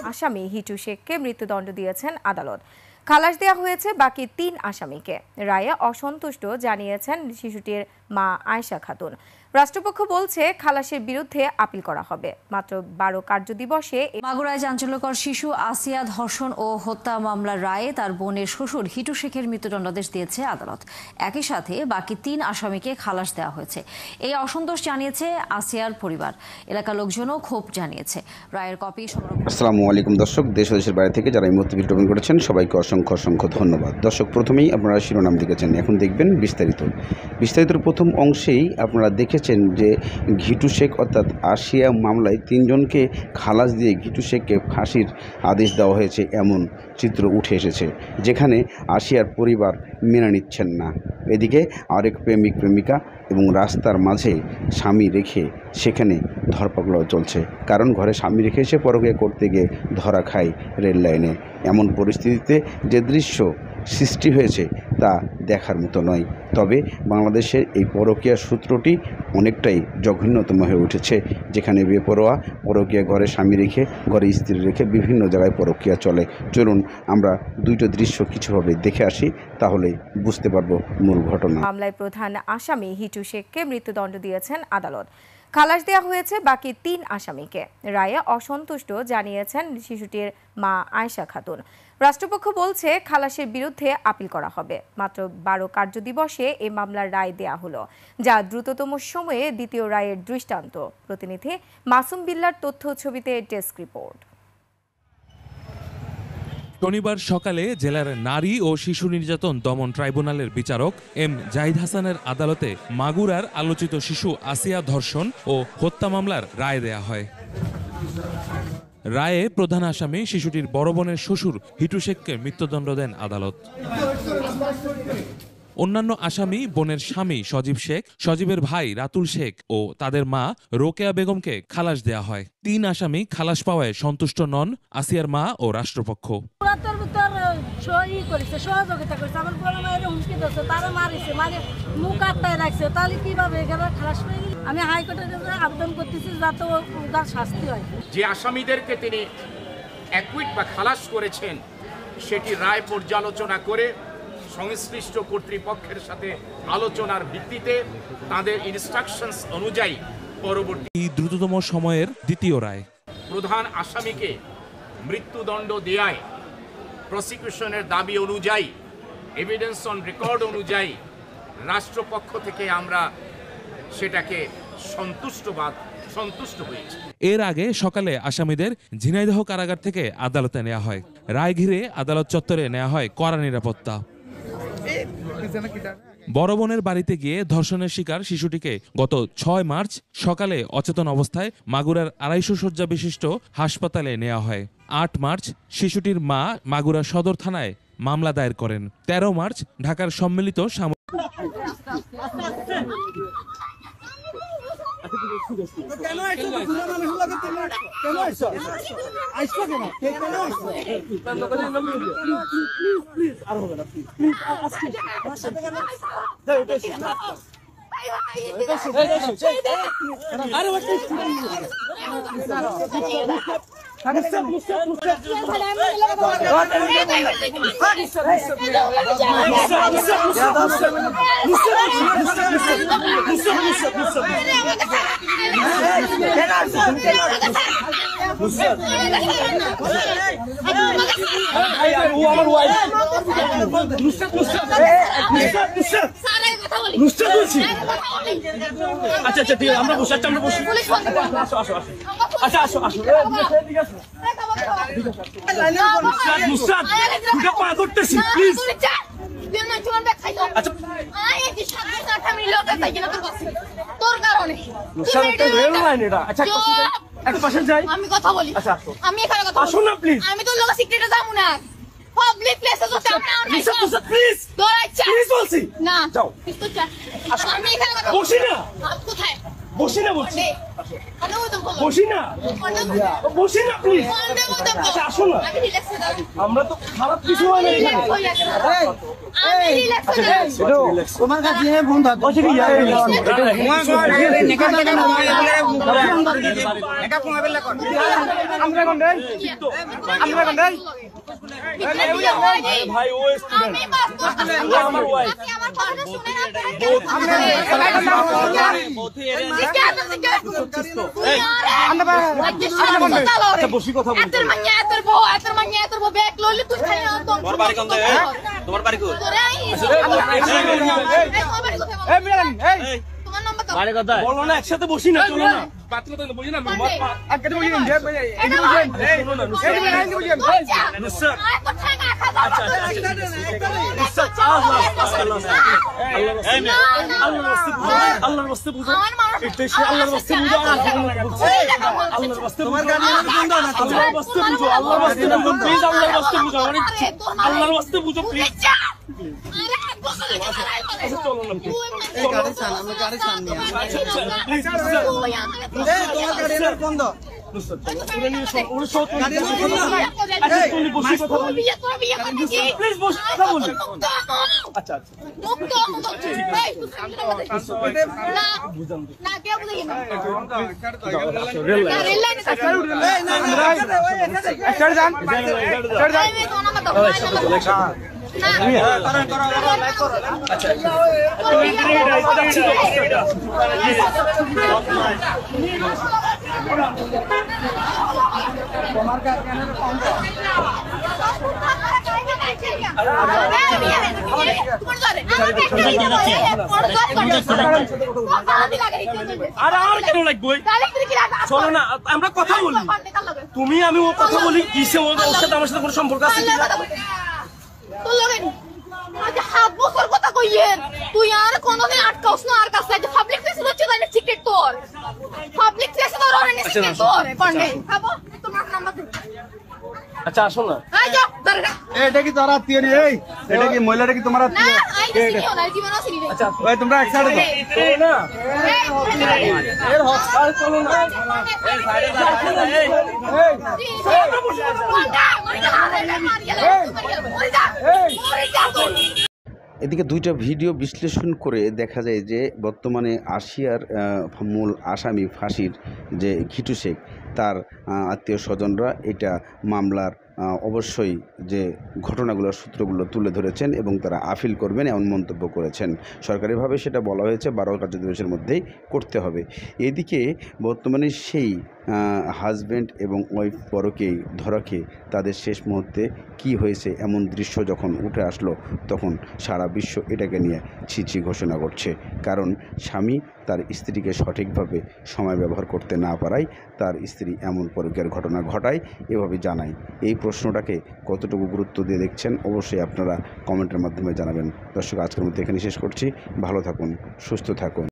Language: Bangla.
আসামি হিটু শেখকে মৃত্যুদণ্ড দিয়েছেন আদালত। খালাস দেওয়া হয়েছে বাকি ৩ আসামিকে। রায়ে অসন্তুষ্ট জানিয়েছেন শিশুটির মা আয়েশা খাতুন। রাষ্ট্রপক্ষ বলছে খালাসের বিরুদ্ধে আপিল করা হবে। মাত্র ১২ কার্যদিবসে মাগুরায় চাঞ্চল্যকর শিশু আসিয়া ধর্ষণ ও হত্যা মামলার রায়ে তার বোনের শ্বশুর হিটু শেখের মৃত্যুদণ্ডাদেশ দিয়েছে আদালত। একই সাথে বাকি ৩ আসামিকে খালাস দেওয়া হয়েছে। এই অসন্তোষ জানিয়েছে আসিয়ার পরিবার। এলাকার লোকজনও ক্ষোভ জানিয়েছে। রায়ের কপি আসসালামু আলাইকুম দর্শক, দেশ ও দেশের বাইরে থেকে যারা এই মুহূর্তে ভিডিও করেছেন সবাইকে অসংখ্য অসংখ্য ধন্যবাদ। দর্শক, প্রথমেই আপনারা শিরোনাম দেখেছেন, এখন দেখবেন বিস্তারিতর প্রথম অংশেই আপনারা দেখেছেন যে ঘিটু শেখ অর্থাৎ আসিয়া মামলায় 3 জনকে খালাস দিয়ে ঘিটু শেখকে ফাঁসির আদেশ দেওয়া হয়েছে এমন চিত্র উঠে এসেছে, যেখানে আসিয়ার পরিবার মেনে নিচ্ছেন না। এদিকে আরেক প্রেমিকা এবং রাস্তার মাঝে স্বামী রেখে সেখানে ধরপাকড়াও চলছে, কারণ ঘরে স্বামী রেখে এসে পরকীয়া করতে গিয়ে ধরা খায় রেল লাইনে। এমন পরিস্থিতিতে যে দৃশ্য সৃষ্টি হয়েছে তা দেখার মতো নয়। তবে বাংলাদেশের এই পরকীয়া সূত্রটি অনেকটাই জঘন্যতম হয়ে উঠেছে, যেখানে বেপরোয়া পরকীয়া ঘরে স্বামী রেখে ঘরে স্ত্রী রেখে বিভিন্ন জায়গায় পরকীয়া চলে। চলুন আমরা দুইটা দৃশ্য কিছুভাবে দেখে আসি, তাহলে বুঝতে পারবো মূল ঘটনা। মামলায় প্রধান আসামি হিটু শেখকে মৃত্যুদণ্ড দিয়েছেন আদালত। খালাস দেওয়া হয়েছে বাকি ৩ আসামিকে। রায়ে অসন্তুষ্ট জানিয়েছেন শিশুটির মা আয়েশা খাতুন। রাষ্ট্রপক্ষ বলছে খালাসের বিরুদ্ধে আপিল করা হবে। মাত্র ১২ কার্যদিবসে এই মামলার রায় দেয়া হলো, যা দ্রুততম সময়ে দ্বিতীয় রায়ের দৃষ্টান্ত। প্রতিনিধি মাসুম বিল্লার তথ্য ছবিতে ডেস্ক রিপোর্ট। শনিবার সকালে জেলার নারী ও শিশু নির্যাতন দমন ট্রাইব্যুনালের বিচারক এম জাহিদ হাসানের আদালতে মাগুরার আলোচিত শিশু আসিয়া ধর্ষণ ও হত্যা মামলার রায় দেয়া হয়। রায়ে প্রধান আসামি শিশুটির বড় বোনের শ্বশুর হিটু শেখকে মৃত্যুদণ্ড দেন আদালত। অন্যান্য আসামি বোনের স্বামী সজীব শেখ, সজীবের ভাই রাতুল শেখ ও তাদের মা রোকেয়া বেগমকে খালাস দেয়া হয়। 3 আসামি খালাস পাওয়ায় সন্তুষ্ট নন আসিয়ার মা ও রাষ্ট্রপক্ষ। আমি হাইকোর্টের কাছে আবেদন করতেছি যাতে ওর শাস্তি হয়। যে আসামিদেরকে তিনি অ্যাকুইট বা খালাস করেছেন সেটি রায় পর্যালোচনা করে সংশ্লিষ্ট কর্তৃপক্ষের সাথে আলোচনার ভিত্তিতে তাদের ইনস্ট্রাকশনস অনুযায়ী পরবর্তী দ্রুততম সময়ের দ্বিতীয় রায়। প্রধান আসামিকে মৃত্যুদণ্ড দেয়ায় প্রসিকিউশনের দাবি অনুযায়ী, এভিডেন্স অন রেকর্ড অনুযায়ী রাষ্ট্রপক্ষ থেকে আমরা সেটাকে সন্তুষ্ট হয়েছে। এর আগে সকালে আসামিদের ঝিনাইদহ কারাগার থেকে আদালতে নেওয়া হয়। রায় ঘিরে আদালত চত্বরে নেওয়া হয় কড়া নিরাপত্তা। বড় বোনের বাড়িতে গিয়ে ধর্ষণের শিকার শিশুটিকে গত 6 মার্চ সকালে অচেতন অবস্থায় মাগুরার 250 শয্যা বিশিষ্ট হাসপাতালে নেওয়া হয়। 8 মার্চ শিশুটির মা মাগুরা সদর থানায় মামলা দায়ের করেন। 13 মার্চ ঢাকার সম্মিলিত আচ্ছা ঠিক আছে, আমরা বসে আমি কথা বলি, আমি এখানে কথা বলি, আমি তোর লোক সিক্রেটে যাবো না। পাবলিক প্লেসে তো সামনে না, প্লিজ দৌড়াচ্ছা, প্লিজ বলছি না, যাও আমি এখানে কথা বলছি না। কোথায় বসি না বলছি বসি না বসি না প্লিজ আচ্ছা আসো না আমরা তো খারাপ কিছু হয় না এখানে তোমার কাছে ফোন থাকবে ভাই ও স্টুডেন্ট আমার ওয়াইফ আচ্ছা বসি কথা বলছি তোমার বাড়ি কোথায়? বলো না একসাথে বসি না চলো না আল্লাহর রাস্তে বুঝো আল্লাহর রাস্তে বুঝো আল্লাহর রাস্তে বুঝো আল্লাহর রাস্তে বুঝো আল্লাহর রাস্তে বুঝো প্লিজ আল্লাহর রাস্তে বুঝো আল্লাহর রাস্তে বুঝো প্লিজ চলো না বন্ধ আচ্ছা আর কেন লাগবে চলো না আমরা কথা বলি তুমি আমি ও কথা বলি কিসে ওর সাথে আমার সাথে কোনো সম্পর্ক আছে তুই আর কোনদিন আটকাওস না আর কাছে পাবলিক প্লেসে হচ্ছে তাই সিক্রেট তোর পাবলিক প্লেসে তোর অনেক সিক্রেট তোর কোনে খাবো তোমার নাম্বার দে আচ্ছা আসো না আই যাও দাঁড়া এটা কি তোর আত্মীয় রে এই এটা কি মহিলাটা কি তোমার না আত্মীয় আই দেখি না জীবন আছে রে আচ্ছা ওই তোমরা একসাথে তো চলো না এর হক আর চলো না এদিকে দুইটা ভিডিও বিশ্লেষণ করে দেখা যায় যে বর্তমানে আশিয়ার মূল আসামি ফাঁসির যে ঘিটু শেখ তার আত্মীয় স্বজনরা এটা মামলার অবশ্যই যে ঘটনাগুলোর সূত্রগুলো তুলে ধরেছেন এবং তারা আপিল করবেন এমন মন্তব্য করেছেন। সরকারিভাবে সেটা বলা হয়েছে 12 কার্যদিবসের মধ্যেই করতে হবে। এদিকে বর্তমানে সেই হাজব্যান্ড এবং ওয়াইফ পরকেই ধরাকে তাদের শেষ মুহূর্তে কি হয়েছে এমন দৃশ্য যখন উঠে আসলো তখন সারা বিশ্ব এটাকে নিয়ে ছি ঘোষণা করছে। কারণ স্বামী তার স্ত্রীকে সঠিকভাবে সময় ব্যবহার করতে না পারায় তার স্ত্রী এমন পরকীয়ার ঘটনা ঘটায় এভাবে জানায়। এই প্রশ্নটাকে কতটুকু গুরুত্ব দিয়ে দেখছেন অবশ্যই আপনারা কমেন্টের মাধ্যমে জানাবেন। দর্শক আজকের মধ্যে এখানে শেষ করছি। ভালো থাকুন, সুস্থ থাকুন।